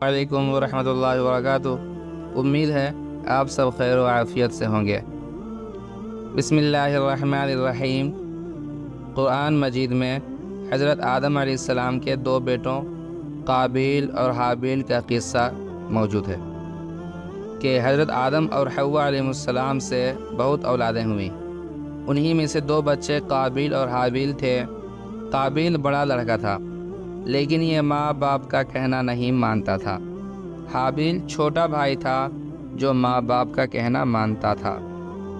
وعلیکم ورحمۃ اللہ وبرکاتہ۔ امید ہے آپ سب خیر و عافیت سے ہوں گے۔ بسم اللہ الرحمن الرحیم۔ قرآن مجید میں حضرت آدم علیہ السلام کے دو بیٹوں قابیل اور حابیل کا قصہ موجود ہے کہ حضرت آدم اور حوا علیہ السلام سے بہت اولادیں ہوئیں۔ انہی میں سے دو بچے قابیل اور حابیل تھے۔ قابیل بڑا لڑکا تھا، لیکن یہ ماں باپ کا کہنا نہیں مانتا تھا۔ حابیل چھوٹا بھائی تھا جو ماں باپ کا کہنا مانتا تھا۔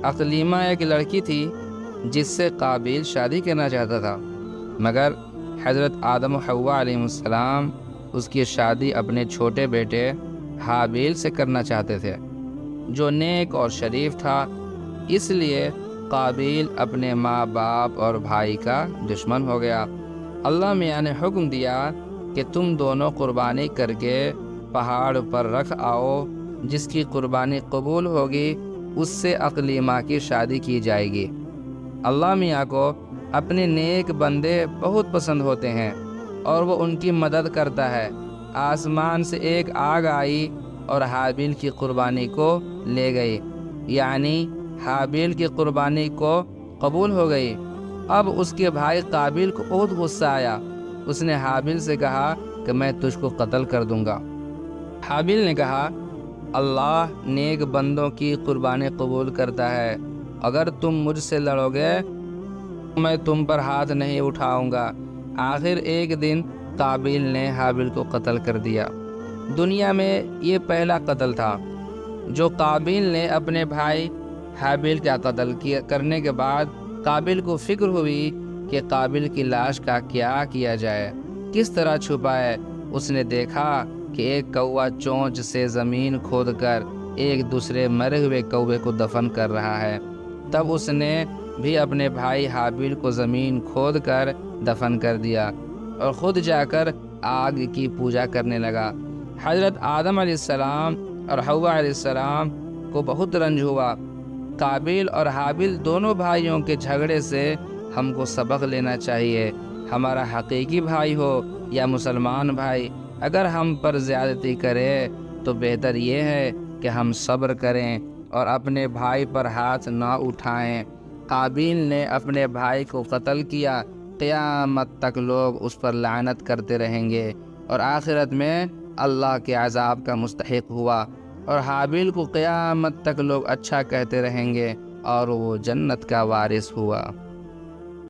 اقلیمہ ایک لڑکی تھی جس سے قابیل شادی کرنا چاہتا تھا، مگر حضرت آدم و حوا علیہ السلام اس کی شادی اپنے چھوٹے بیٹے حابیل سے کرنا چاہتے تھے، جو نیک اور شریف تھا۔ اس لیے قابیل اپنے ماں باپ اور بھائی کا دشمن ہو گیا۔ اللہ میاں نے حکم دیا کہ تم دونوں قربانی کر کے پہاڑ پر رکھ آؤ، جس کی قربانی قبول ہوگی اس سے اقلیمہ کی شادی کی جائے گی۔ اللہ میاں کو اپنے نیک بندے بہت پسند ہوتے ہیں اور وہ ان کی مدد کرتا ہے۔ آسمان سے ایک آگ آئی اور حابیل کی قربانی کو لے گئی، یعنی حابیل کی قربانی کو قبول ہو گئی۔ اب اس کے بھائی قابیل کو بہت غصہ آیا۔ اس نے حابیل سے کہا کہ میں تجھ کو قتل کر دوں گا۔ حابیل نے کہا، اللہ نیک بندوں کی قربانی قبول کرتا ہے، اگر تم مجھ سے لڑو گے میں تم پر ہاتھ نہیں اٹھاؤں گا۔ آخر ایک دن قابیل نے حابیل کو قتل کر دیا۔ دنیا میں یہ پہلا قتل تھا جو قابیل نے اپنے بھائی حابیل کا قتل کرنے کے بعد قابیل کو فکر ہوئی کہ قابیل کی لاش کا کیا کیا جائے، کس طرح چھپائے۔ اس نے دیکھا کہ ایک کوا چونچ سے زمین کھود کر ایک دوسرے مرے ہوئے کوے کو دفن کر رہا ہے۔ تب اس نے بھی اپنے بھائی حابیل کو زمین کھود کر دفن کر دیا اور خود جا کر آگ کی پوجا کرنے لگا۔ حضرت آدم علیہ السلام اور حوا علیہ السلام کو بہت رنج ہوا۔ قابیل اور حابیل دونوں بھائیوں کے جھگڑے سے ہم کو سبق لینا چاہیے۔ ہمارا حقیقی بھائی ہو یا مسلمان بھائی، اگر ہم پر زیادتی کرے تو بہتر یہ ہے کہ ہم صبر کریں اور اپنے بھائی پر ہاتھ نہ اٹھائیں۔ قابیل نے اپنے بھائی کو قتل کیا، قیامت تک لوگ اس پر لعنت کرتے رہیں گے اور آخرت میں اللہ کے عذاب کا مستحق ہوا، اور حابیل کو قیامت تک لوگ اچھا کہتے رہیں گے اور وہ جنت کا وارث ہوا۔